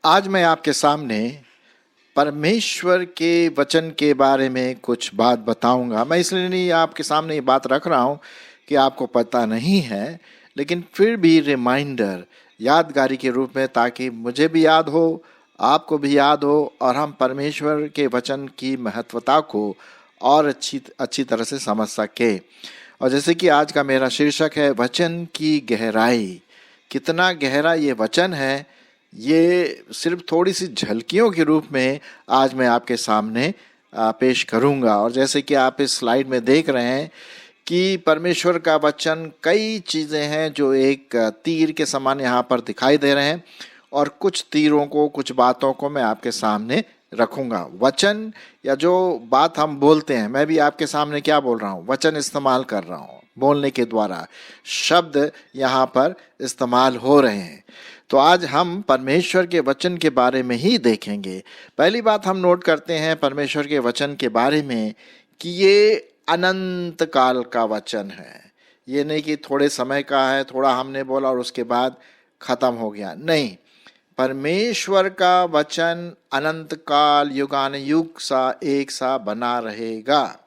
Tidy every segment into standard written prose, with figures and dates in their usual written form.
आज मैं आपके सामने परमेश्वर के वचन के बारे में कुछ बात बताऊंगा। मैं इसलिए नहीं आपके सामने ये बात रख रहा हूँ कि आपको पता नहीं है, लेकिन फिर भी रिमाइंडर, यादगारी के रूप में, ताकि मुझे भी याद हो, आपको भी याद हो और हम परमेश्वर के वचन की महत्वता को और अच्छी अच्छी तरह से समझ सके। और जैसे कि आज का मेरा शीर्षक है वचन की गहराई। कितना गहरा ये वचन है, ये सिर्फ थोड़ी सी झलकियों के रूप में आज मैं आपके सामने पेश करूंगा। और जैसे कि आप इस स्लाइड में देख रहे हैं कि परमेश्वर का वचन कई चीज़ें हैं जो एक तीर के समान यहाँ पर दिखाई दे रहे हैं, और कुछ तीरों को, कुछ बातों को मैं आपके सामने रखूंगा। वचन या जो बात हम बोलते हैं, मैं भी आपके सामने क्या बोल रहा हूँ, वचन इस्तेमाल कर रहा हूँ, बोलने के द्वारा शब्द यहाँ पर इस्तेमाल हो रहे हैं। तो आज हम परमेश्वर के वचन के बारे में ही देखेंगे। पहली बात हम नोट करते हैं परमेश्वर के वचन के बारे में कि ये अनंत काल का वचन है। ये नहीं कि थोड़े समय का है, थोड़ा हमने बोला और उसके बाद खत्म हो गया, नहीं। परमेश्वर का वचन अनंत काल, युगान युग सा एक सा बना रहेगा।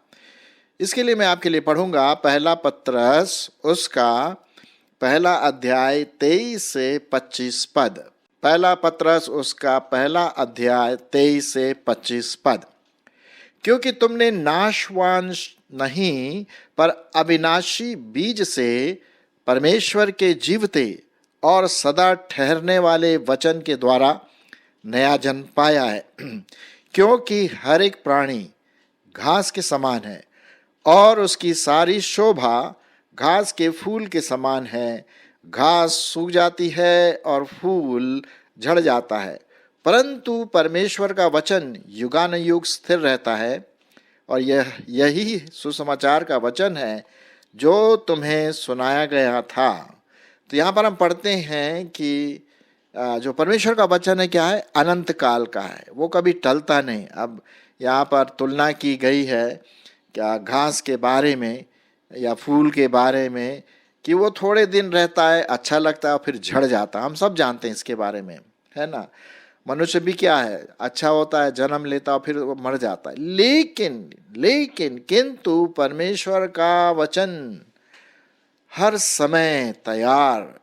इसके लिए मैं आपके लिए पढ़ूंगा पहला पत्रस, उसका पहला अध्याय 23 से 25 पद। पहला पत्रस, उसका पहला अध्याय 23 से 25 पद। क्योंकि तुमने नाशवान नहीं पर अविनाशी बीज से परमेश्वर के जीवते और सदा ठहरने वाले वचन के द्वारा नया जन्म पाया है। क्योंकि हर एक प्राणी घास के समान है और उसकी सारी शोभा घास के फूल के समान है। घास सूख जाती है और फूल झड़ जाता है, परंतु परमेश्वर का वचन युगानुयुग स्थिर रहता है। और यही सुसमाचार का वचन है जो तुम्हें सुनाया गया था। तो यहाँ पर हम पढ़ते हैं कि जो परमेश्वर का वचन है क्या है, अनंत काल का है, वो कभी टलता नहीं। अब यहाँ पर तुलना की गई है क्या घास के बारे में या फूल के बारे में कि वो थोड़े दिन रहता है, अच्छा लगता है और फिर झड़ जाता है। हम सब जानते हैं इसके बारे में, है ना। मनुष्य भी क्या है, अच्छा होता है, जन्म लेता है और फिर वो मर जाता है। लेकिन किंतु परमेश्वर का वचन हर समय तैयार,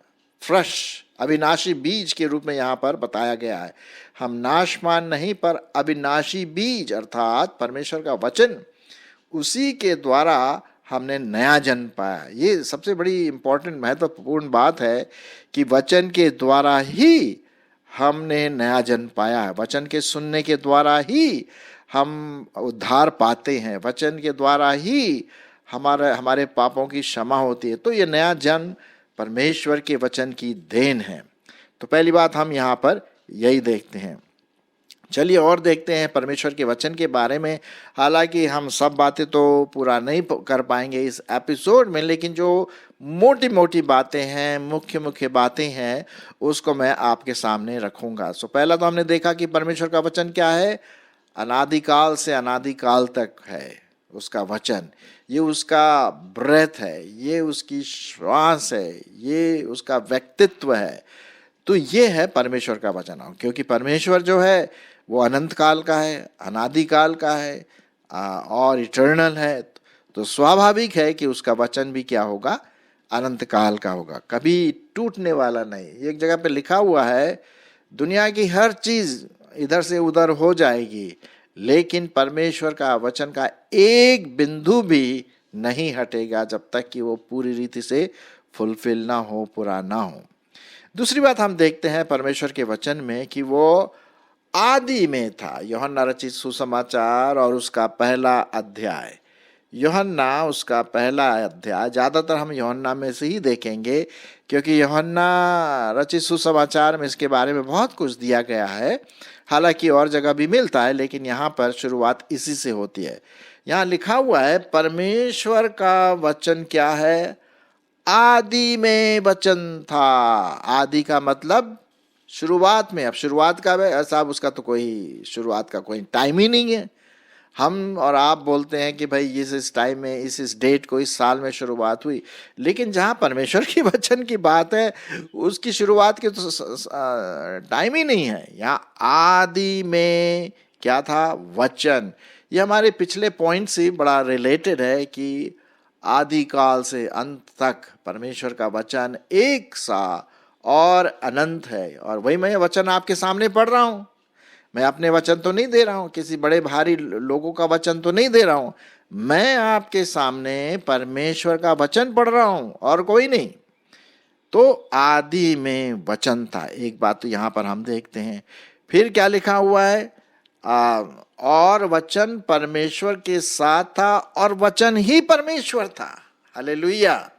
फ्रेश, अविनाशी बीज के रूप में यहाँ पर बताया गया है। हम नाशवान नहीं पर अविनाशी बीज, अर्थात परमेश्वर का वचन, उसी के द्वारा हमने नया जन्म पाया। ये सबसे बड़ी इंपॉर्टेंट, महत्वपूर्ण बात है कि वचन के द्वारा ही हमने नया जन्म पाया है। वचन के सुनने के द्वारा ही हम उद्धार पाते हैं। वचन के द्वारा ही हमारे पापों की क्षमा होती है। तो ये नया जन्म परमेश्वर के वचन की देन है। तो पहली बात हम यहाँ पर यही देखते हैं। चलिए और देखते हैं परमेश्वर के वचन के बारे में। हालांकि हम सब बातें तो पूरा नहीं कर पाएंगे इस एपिसोड में, लेकिन जो मोटी मोटी बातें हैं, मुख्य मुख्य बातें हैं, उसको मैं आपके सामने रखूंगा। सो पहला तो हमने देखा कि परमेश्वर का वचन क्या है, अनादिकाल से अनादिकाल तक है उसका वचन। ये उसका ब्रेथ है, ये उसकी श्वास है, ये उसका व्यक्तित्व है। तो ये है परमेश्वर का वचन। क्योंकि परमेश्वर जो है वो अनंत काल का है, अनादिकाल का है और इटर्नल है। तो स्वाभाविक है कि उसका वचन भी क्या होगा, अनंत काल का होगा, कभी टूटने वाला नहीं। एक जगह पे लिखा हुआ है दुनिया की हर चीज इधर से उधर हो जाएगी, लेकिन परमेश्वर का वचन का एक बिंदु भी नहीं हटेगा जब तक कि वो पूरी रीति से फुलफिल ना हो, पूरा ना हो। दूसरी बात हम देखते हैं परमेश्वर के वचन में कि वो आदि में था। यूहन्ना रचित सुसमाचार और उसका पहला अध्याय, यूहन्ना उसका पहला अध्याय, ज़्यादातर हम यूहन्ना में से ही देखेंगे क्योंकि यूहन्ना रचित सुसमाचार में इसके बारे में बहुत कुछ दिया गया है। हालांकि और जगह भी मिलता है, लेकिन यहाँ पर शुरुआत इसी से होती है। यहाँ लिखा हुआ है परमेश्वर का वचन क्या है, आदि में वचन था। आदि का मतलब शुरुआत में। अब शुरुआत का ऐसा, उसका तो कोई शुरुआत का कोई टाइम ही नहीं है। हम और आप बोलते हैं कि भाई इस टाइम में इस डेट को इस साल में शुरुआत हुई, लेकिन जहाँ परमेश्वर की वचन की बात है उसकी शुरुआत की तो टाइम ही नहीं है। यहाँ आदि में क्या था? वचन। ये हमारे पिछले पॉइंट से बड़ा रिलेटेड है कि आदि काल से अंत तक परमेश्वर का वचन एक सा और अनंत है। और वही मैं वचन आपके सामने पढ़ रहा हूं। मैं अपने वचन तो नहीं दे रहा हूं, किसी बड़े भारी लोगों का वचन तो नहीं दे रहा हूं, मैं आपके सामने परमेश्वर का वचन पढ़ रहा हूं और कोई नहीं। तो आदि में वचन था, एक बात तो यहां पर हम देखते हैं। फिर क्या लिखा हुआ है? और वचन परमेश्वर के साथ था और वचन ही परमेश्वर था। हालेलुया!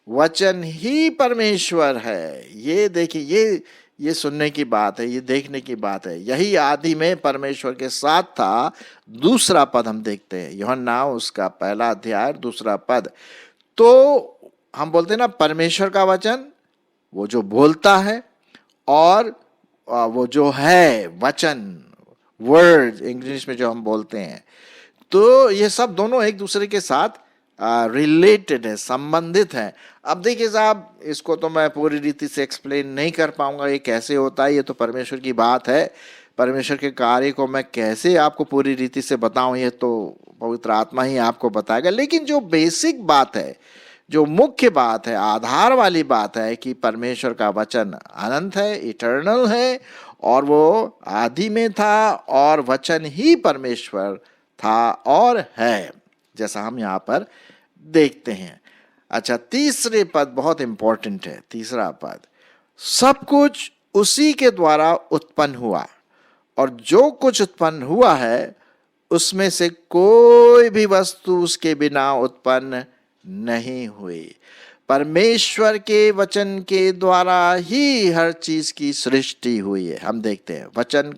वचन ही परमेश्वर है। ये देखिए, ये सुनने की बात है, ये देखने की बात है। यही आदि में परमेश्वर के साथ था। दूसरा पद हम देखते हैं, यूहन्ना उसका 1 अध्याय 2 पद। तो हम बोलते हैं ना, परमेश्वर का वचन वो जो बोलता है और वो जो है वचन, वर्ड इंग्लिश में जो हम बोलते हैं, तो ये सब दोनों एक दूसरे के साथ रिलेटेड है, संबंधित है। अब देखिए साहब, इसको तो मैं पूरी रीति से एक्सप्लेन नहीं कर पाऊंगा ये कैसे होता है, ये तो परमेश्वर की बात है। परमेश्वर के कार्य को मैं कैसे आपको पूरी रीति से बताऊं, ये तो पवित्र आत्मा ही आपको बताएगा। लेकिन जो बेसिक बात है, जो मुख्य बात है, आधार वाली बात है कि परमेश्वर का वचन अनंत है, इटर्नल है, और वो आदि में था और वचन ही परमेश्वर था और है, जैसा हम यहाँ पर देखते हैं। अच्छा, तीसरे पद बहुत इंपॉर्टेंट है। तीसरा पद, सब कुछ उसी के द्वारा उत्पन्न हुआ और जो कुछ उत्पन्न हुआ है उसमें से कोई भी वस्तु उसके बिना उत्पन्न नहीं हुई। परमेश्वर के वचन के द्वारा ही हर चीज की सृष्टि हुई है। हम देखते हैं वचन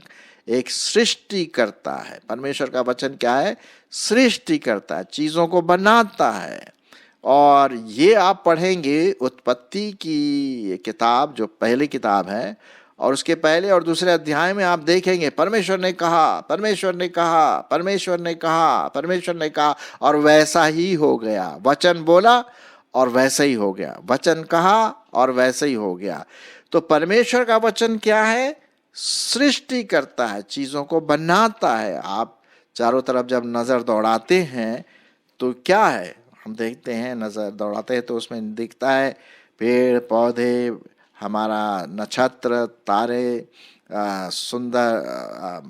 एक सृष्टि करता है। परमेश्वर का वचन क्या है? सृष्टि करता है, चीजों को बनाता है। और ये आप पढ़ेंगे उत्पत्ति की किताब, जो पहली किताब है, और उसके पहले और दूसरे अध्याय में आप देखेंगे परमेश्वर ने कहा, परमेश्वर ने कहा, परमेश्वर ने कहा, परमेश्वर ने कहा, और वैसा ही हो गया। वचन बोला और वैसा ही हो गया, वचन कहा और वैसा ही हो गया। तो परमेश्वर का वचन क्या है? सृष्टि करता है, चीजों को बनाता है। आप चारों तरफ जब नजर दौड़ाते हैं तो क्या है? हम देखते हैं, नजर दौड़ाते हैं तो उसमें दिखता है पेड़ पौधे, हमारा नक्षत्र, तारे, सुंदर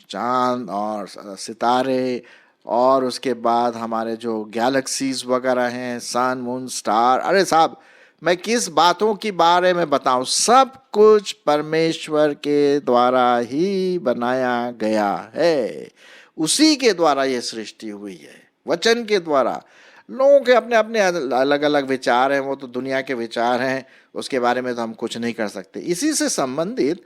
चांद और सितारे, और उसके बाद हमारे जो गैलेक्सीज वगैरह हैं, सन, मून, स्टार। अरे साहब, मैं किस बातों की बारे में बताऊं? सब कुछ परमेश्वर के द्वारा ही बनाया गया है, उसी के द्वारा ये सृष्टि हुई है, वचन के द्वारा। लोगों के अपने अपने अलग अलग विचार हैं, वो तो दुनिया के विचार हैं, उसके बारे में तो हम कुछ नहीं कर सकते। इसी से संबंधित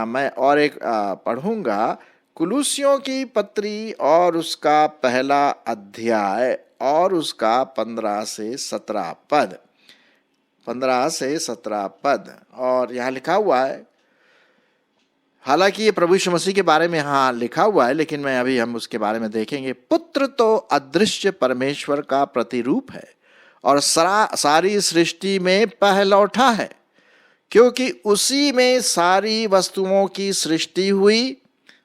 मैं और एक पढ़ूंगा, कुलुसियों की पत्री और उसका 1 अध्याय और उसका 15 से 17 पद। 15 से 17 पद, और यहाँ लिखा हुआ है, हालांकि ये प्रभु यीशु मसीह के बारे में यहाँ लिखा हुआ है, लेकिन मैं अभी हम उसके बारे में देखेंगे। पुत्र तो अदृश्य परमेश्वर का प्रतिरूप है और सारी सृष्टि में पहलौठा है, क्योंकि उसी में सारी वस्तुओं की सृष्टि हुई,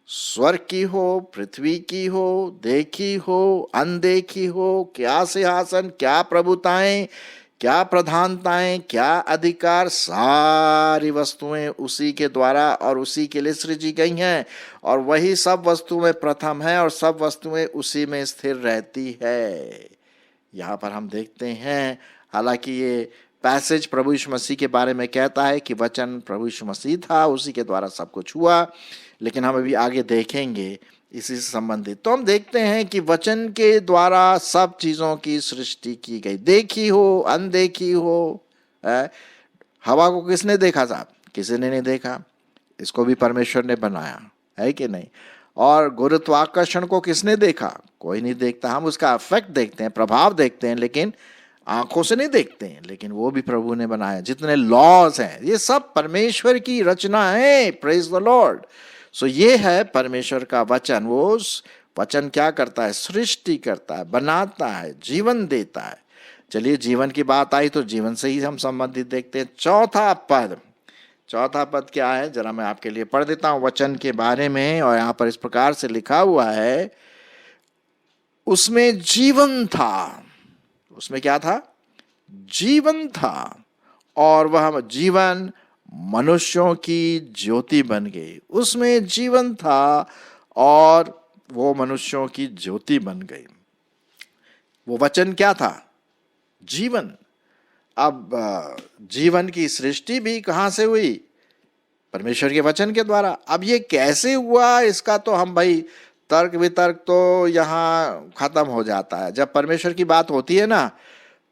स्वर्ग की हो, पृथ्वी की हो, देखी हो, अनदेखी हो, क्या सिंहासन, क्या प्रभुताएं, क्या प्रधानताएं, क्या अधिकार, सारी वस्तुएं उसी के द्वारा और उसी के लिए सृजी गई हैं, और वही सब वस्तु में प्रथम है और सब वस्तुएं उसी में स्थिर रहती है। यहाँ पर हम देखते हैं, हालांकि ये पैसेज प्रभु यीशु मसीह के बारे में कहता है कि वचन प्रभु यीशु मसीह था, उसी के द्वारा सब कुछ हुआ, लेकिन हम अभी आगे देखेंगे इसी से संबंधित। तो हम देखते हैं कि वचन के द्वारा सब चीजों की सृष्टि की गई, देखी हो, अनदेखी हो। हवा को किसने देखा साहब? किसी ने नहीं देखा, इसको भी परमेश्वर ने बनाया है कि नहीं? और गुरुत्वाकर्षण को किसने देखा? कोई नहीं देखता। हम उसका इफेक्ट देखते हैं, प्रभाव देखते हैं, लेकिन आंखों से नहीं देखते हैं, लेकिन वो भी प्रभु ने बनाया। जितने लॉज हैं, ये सब परमेश्वर की रचना है। Praise the Lord. सो ये है परमेश्वर का वचन, वचन क्या करता है? सृष्टि करता है, बनाता है, जीवन देता है। चलिए, जीवन की बात आई तो जीवन से ही हम संबंधित देखते हैं। चौथा पद क्या है? जरा मैं आपके लिए पढ़ देता हूं वचन के बारे में। और यहां पर इस प्रकार से लिखा हुआ है, उसमें जीवन था। उसमें क्या था? जीवन था, और वह जीवन मनुष्यों की ज्योति बन गई। उसमें जीवन था और वो मनुष्यों की ज्योति बन गई। वो वचन क्या था? जीवन। अब जीवन की सृष्टि भी कहां से हुई? परमेश्वर के वचन के द्वारा। अब ये कैसे हुआ, इसका तो हम भाई तर्क वितर्क तो यहाँ खत्म हो जाता है। जब परमेश्वर की बात होती है ना,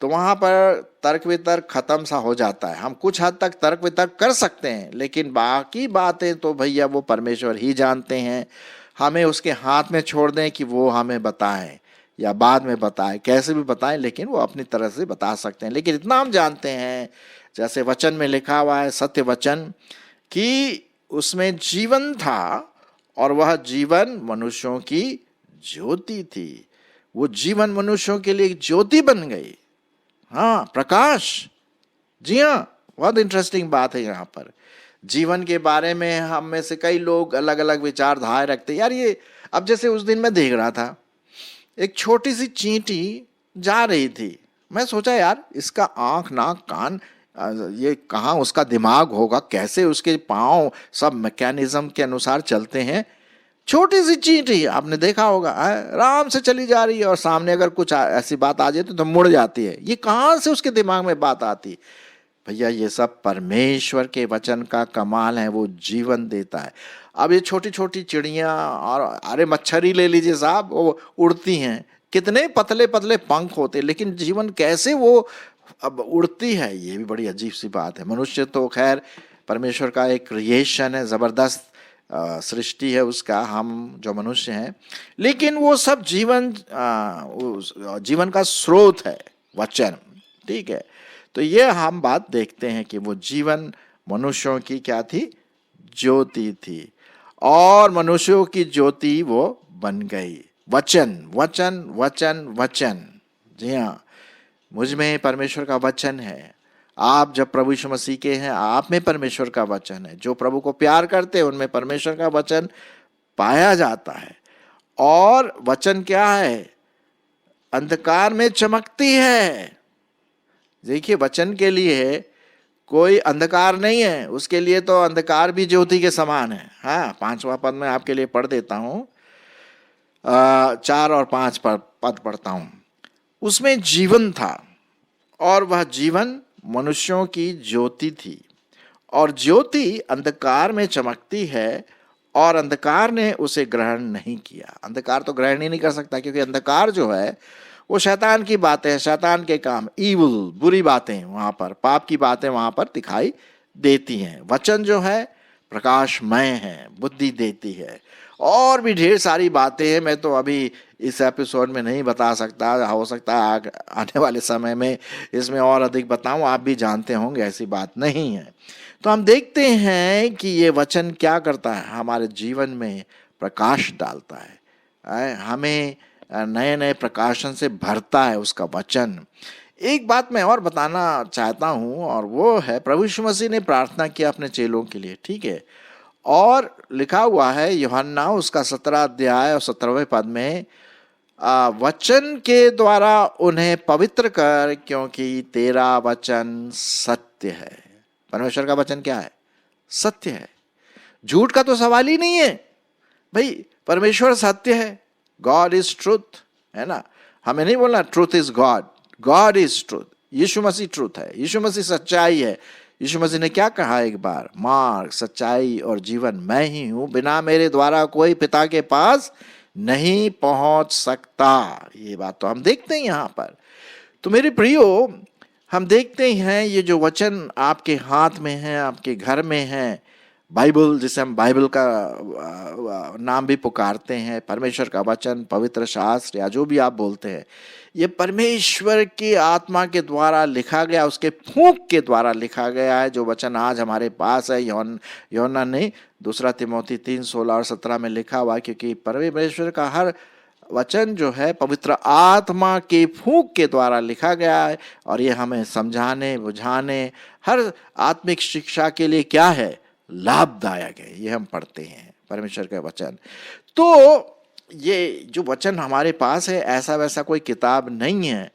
तो वहां पर तर्क वितर्क खत्म सा हो जाता है। हम कुछ हद तक तर्क वितर्क कर सकते हैं, लेकिन बाकी बातें तो भैया वो परमेश्वर ही जानते हैं। हमें उसके हाथ में छोड़ दें कि वो हमें बताएं या बाद में बताएं, कैसे भी बताएं, लेकिन वो अपनी तरह से बता सकते हैं। लेकिन इतना हम जानते हैं, जैसे वचन में लिखा हुआ है, सत्य वचन, कि उसमें जीवन था और वह जीवन मनुष्यों की ज्योति थी। वो जीवन मनुष्यों के लिए एक ज्योति बन गई। हाँ, प्रकाश। जी हाँ, बहुत इंटरेस्टिंग बात है। यहाँ पर जीवन के बारे में हम में से कई लोग अलग अलग विचारधारा रखते हैं। यार ये, अब जैसे उस दिन मैं देख रहा था, एक छोटी सी चींटी जा रही थी। मैं सोचा यार, इसका आंख, नाक, कान, ये कहाँ उसका दिमाग होगा, कैसे उसके पाँव सब मैकेनिज्म के अनुसार चलते हैं। छोटी सी चींटी, आपने देखा होगा, आराम से चली जा रही है, और सामने अगर कुछ ऐसी बात आ जाए तो मुड़ जाती है। ये कहाँ से उसके दिमाग में बात आती? भैया ये सब परमेश्वर के वचन का कमाल है। वो जीवन देता है। अब ये छोटी छोटी चिड़ियाँ, और अरे मच्छर ही ले लीजिए साहब, वो उड़ती हैं, कितने पतले पतले पंख होते, लेकिन जीवन कैसे वो अब उड़ती है, ये भी बड़ी अजीब सी बात है। मनुष्य तो खैर परमेश्वर का एक क्रिएशन है, जबरदस्त सृष्टि है उसका, हम जो मनुष्य हैं, लेकिन वो सब जीवन का स्रोत है वचन। ठीक है, तो ये हम बात देखते हैं कि वो जीवन मनुष्यों की क्या थी? ज्योति थी, और मनुष्यों की ज्योति वो बन गई। वचन वचन वचन वचन। जी हाँ, मुझ में परमेश्वर का वचन है। आप जब प्रभु यीशु मसीह के हैं, आप में परमेश्वर का वचन है। जो प्रभु को प्यार करते हैं उनमें परमेश्वर का वचन पाया जाता है। और वचन क्या है? अंधकार में चमकती है। देखिए, वचन के लिए कोई अंधकार नहीं है, उसके लिए तो अंधकार भी ज्योति के समान है। हाँ, 5वां पद में आपके लिए पढ़ देता हूँ, 4 और 5 पद पढ़ता हूँ। उसमें जीवन था, और वह जीवन मनुष्यों की ज्योति थी, और ज्योति अंधकार में चमकती है, और अंधकार ने उसे ग्रहण नहीं किया। अंधकार तो ग्रहण ही नहीं कर सकता, क्योंकि अंधकार जो है वो शैतान की बातें हैं, शैतान के काम, ईवल, बुरी बातें, वहाँ पर पाप की बातें वहाँ पर दिखाई देती हैं। वचन जो है प्रकाशमय है, बुद्धि देती है, और भी ढेर सारी बातें हैं। मैं तो अभी इस एपिसोड में नहीं बता सकता, हो सकता है आने वाले समय में इसमें और अधिक बताऊं, आप भी जानते होंगे, ऐसी बात नहीं है। तो हम देखते हैं कि ये वचन क्या करता है? हमारे जीवन में प्रकाश डालता है, हमें नए नए प्रकाशन से भरता है उसका वचन। एक बात मैं और बताना चाहता हूँ, और वो है, प्रभु यीशु मसीह ने प्रार्थना किया अपने चेलों के लिए। ठीक है, और लिखा हुआ है यूहन्ना उसका 17 अध्याय और 17वें पद में, वचन के द्वारा उन्हें पवित्र कर, क्योंकि तेरा वचन सत्य है। परमेश्वर का वचन क्या है? सत्य है। झूठ का तो सवाल ही नहीं है भाई, परमेश्वर सत्य है। गॉड इज ट्रूथ, है ना? हमें नहीं बोलना truth is God, God is truth. Yeshu Masih truth है, यीशु मसीह सच्चाई है। यीशु मसीह ने क्या कहा एक बार? मार्ग, सच्चाई और जीवन मैं ही हूं, बिना मेरे द्वारा कोई पिता के पास नहीं पहुंच सकता। ये बात तो हम देखते हैं यहाँ पर। तो मेरे प्रियो, हम देखते हैं ये जो वचन आपके हाथ में है, आपके घर में है, बाइबल, जिसे हम बाइबल का नाम भी पुकारते हैं, परमेश्वर का वचन, पवित्र शास्त्र या जो भी आप बोलते हैं, ये परमेश्वर की आत्मा के द्वारा लिखा गया, उसके फूंक के द्वारा लिखा गया है। जो वचन आज हमारे पास है, यूहन्ना ने 2 तिमोथी 3:16 और 17 में लिखा हुआ, क्योंकि परमेश्वर का हर वचन जो है पवित्र आत्मा के फूंक के द्वारा लिखा गया है, और ये हमें समझाने, बुझाने, हर आत्मिक शिक्षा के लिए क्या है, लाभदायक है। ये हम पढ़ते हैं परमेश्वर का वचन। तो ये जो वचन हमारे पास है, ऐसा वैसा कोई किताब नहीं है,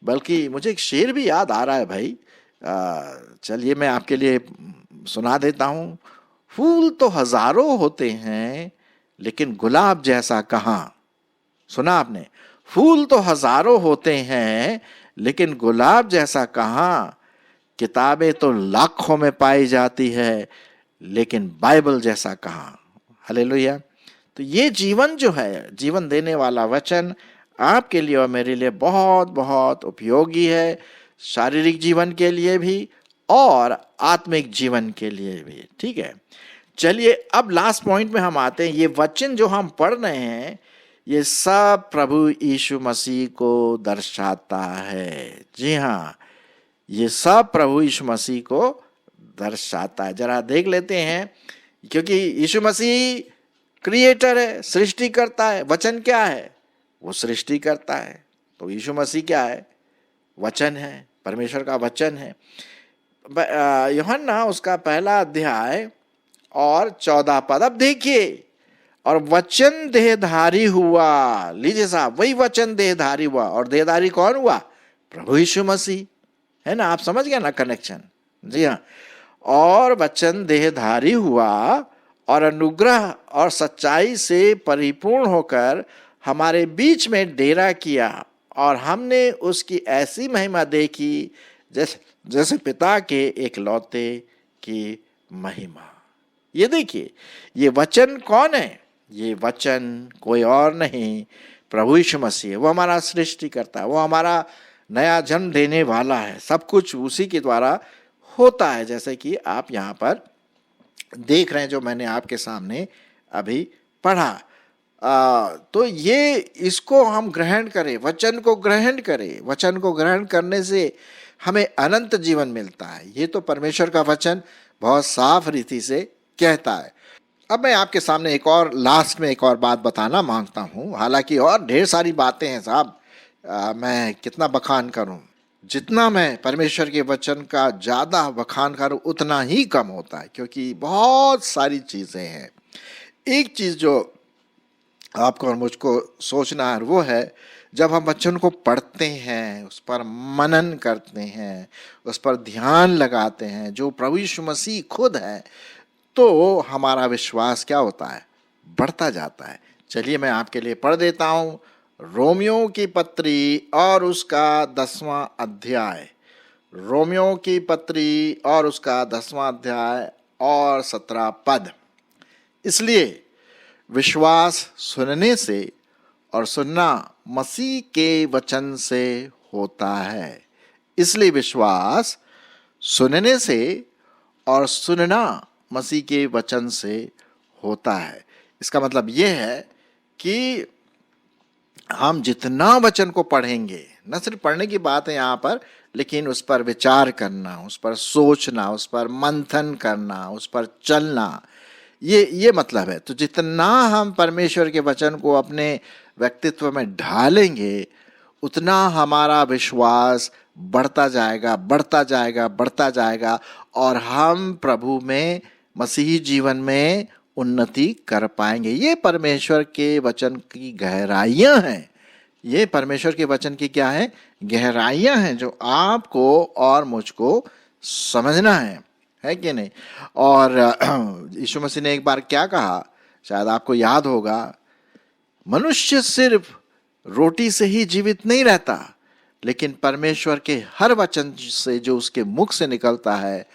बल्कि मुझे एक शेर भी याद आ रहा है भाई। चलिए मैं आपके लिए सुना देता हूँ। फूल तो हजारों होते हैं, लेकिन गुलाब जैसा कहाँ। सुना आपने? फूल तो हजारों होते हैं, लेकिन गुलाब जैसा कहाँ। किताबें तो लाखों में पाई जाती है, लेकिन बाइबल जैसा कहाँ। हालेलुया। तो ये जीवन जो है, जीवन देने वाला वचन आपके लिए और मेरे लिए बहुत बहुत उपयोगी है, शारीरिक जीवन के लिए भी और आत्मिक जीवन के लिए भी। ठीक है, चलिए अब लास्ट पॉइंट में हम आते हैं। ये वचन जो हम पढ़ रहे हैं, ये सब प्रभु यीशु मसीह को दर्शाता है। जी हाँ, ये सब प्रभु यीशु मसीह को दर्शाता है। जरा देख लेते हैं, क्योंकि यीशु मसीह क्रिएटर है, सृष्टि करता है। वचन क्या है? वो सृष्टि करता है। तो यीशु मसीह क्या है? वचन है, परमेश्वर का वचन है। यूहन्ना उसका 1 अध्याय और 14 पद। अब देखिए, और वचन देहधारी हुआ। लीजिए साहब, वही वचन देहधारी हुआ, और देहधारी कौन हुआ? प्रभु यीशु मसीह, है ना? आप समझ गए ना कनेक्शन? जी हाँ। और वचन देहधारी हुआ और अनुग्रह और सच्चाई से परिपूर्ण होकर हमारे बीच में डेरा किया, और हमने उसकी ऐसी महिमा देखी जैसे पिता के एकलौते की महिमा। ये देखिए, ये वचन कौन है? ये वचन कोई और नहीं, प्रभु यीशु मसीह है। वो हमारा सृष्टि करता है, वो हमारा नया जन्म देने वाला है। सब कुछ उसी के द्वारा होता है, जैसे कि आप यहाँ पर देख रहे हैं, जो मैंने आपके सामने अभी पढ़ा। तो ये इसको हम ग्रहण करें, वचन को ग्रहण करें। वचन को ग्रहण करने से हमें अनंत जीवन मिलता है। ये तो परमेश्वर का वचन बहुत साफ रीति से कहता है। अब मैं आपके सामने एक और लास्ट में एक और बात बताना मांगता हूँ। हालांकि और ढेर सारी बातें हैं साहब, मैं कितना बखान करूँ। जितना मैं परमेश्वर के वचन का ज़्यादा बखान करूँ उतना ही कम होता है, क्योंकि बहुत सारी चीज़ें हैं। एक चीज़ जो आपको और मुझको सोचना है वो है, जब हम वचन को पढ़ते हैं, उस पर मनन करते हैं, उस पर ध्यान लगाते हैं, जो प्रभु यीशु मसीह खुद है, तो हमारा विश्वास क्या होता है? बढ़ता जाता है। चलिए मैं आपके लिए पढ़ देता हूँ, रोमियो की पत्री और उसका 10वां अध्याय। रोमियो की पत्री और उसका 10वां अध्याय और 17 पद। इसलिए विश्वास सुनने से और सुनना मसीह के वचन से होता है। इसलिए विश्वास सुनने से और सुनना मसीह के वचन से होता है। इसका मतलब यह है कि हम जितना वचन को पढ़ेंगे, न सिर्फ पढ़ने की बात है यहाँ पर, लेकिन उस पर विचार करना, उस पर सोचना, उस पर मंथन करना, उस पर चलना, ये मतलब है। तो जितना हम परमेश्वर के वचन को अपने व्यक्तित्व में ढालेंगे, उतना हमारा विश्वास बढ़ता जाएगा, बढ़ता जाएगा, बढ़ता जाएगा, और हम प्रभु में, मसीही जीवन में उन्नति कर पाएंगे। ये परमेश्वर के वचन की गहराइयां हैं। ये परमेश्वर के वचन की क्या है? गहराइयां हैं, जो आपको और मुझको समझना है कि नहीं? और यीशु मसीह ने एक बार क्या कहा, शायद आपको याद होगा, मनुष्य सिर्फ रोटी से ही जीवित नहीं रहता, लेकिन परमेश्वर के हर वचन से जो उसके मुख से निकलता है,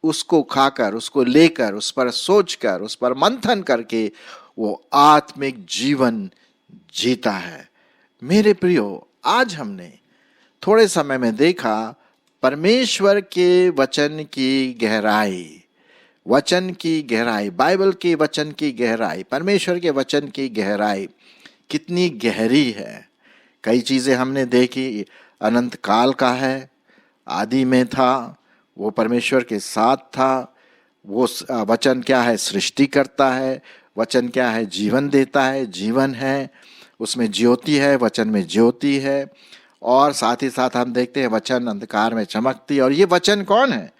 उसको खाकर, उसको लेकर, उस पर सोचकर, उस पर मंथन करके वो आत्मिक जीवन जीता है। मेरे प्रियो, आज हमने थोड़े समय में देखा परमेश्वर के वचन की गहराई, वचन की गहराई, बाइबल के वचन की गहराई, परमेश्वर के वचन की गहराई कितनी गहरी है। कई चीज़ें हमने देखी, अनंत काल का है, आदि में था, वो परमेश्वर के साथ था। वो वचन क्या है? सृष्टि करता है। वचन क्या है? जीवन देता है, जीवन है, उसमें ज्योति है, वचन में ज्योति है। और साथ ही साथ हम देखते हैं वचन अंधकार में चमकती है। और ये वचन कौन है?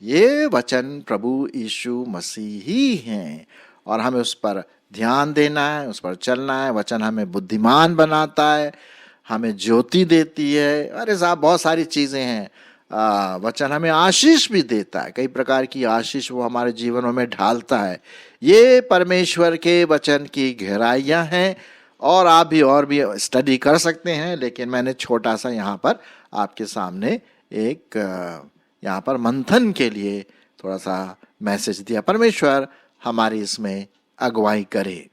ये वचन प्रभु यीशु मसीह ही हैं। और हमें उस पर ध्यान देना है, उस पर चलना है। वचन हमें बुद्धिमान बनाता है, हमें ज्योति देती है। अरे साहब, बहुत सारी चीज़ें हैं। वचन हमें आशीष भी देता है, कई प्रकार की आशीष वो हमारे जीवनों में ढालता है। ये परमेश्वर के वचन की गहराइयाँ हैं। और भी स्टडी कर सकते हैं, लेकिन मैंने छोटा सा यहाँ पर आपके सामने एक यहाँ पर मंथन के लिए थोड़ा सा मैसेज दिया। परमेश्वर हमारी इसमें अगुवाई करे।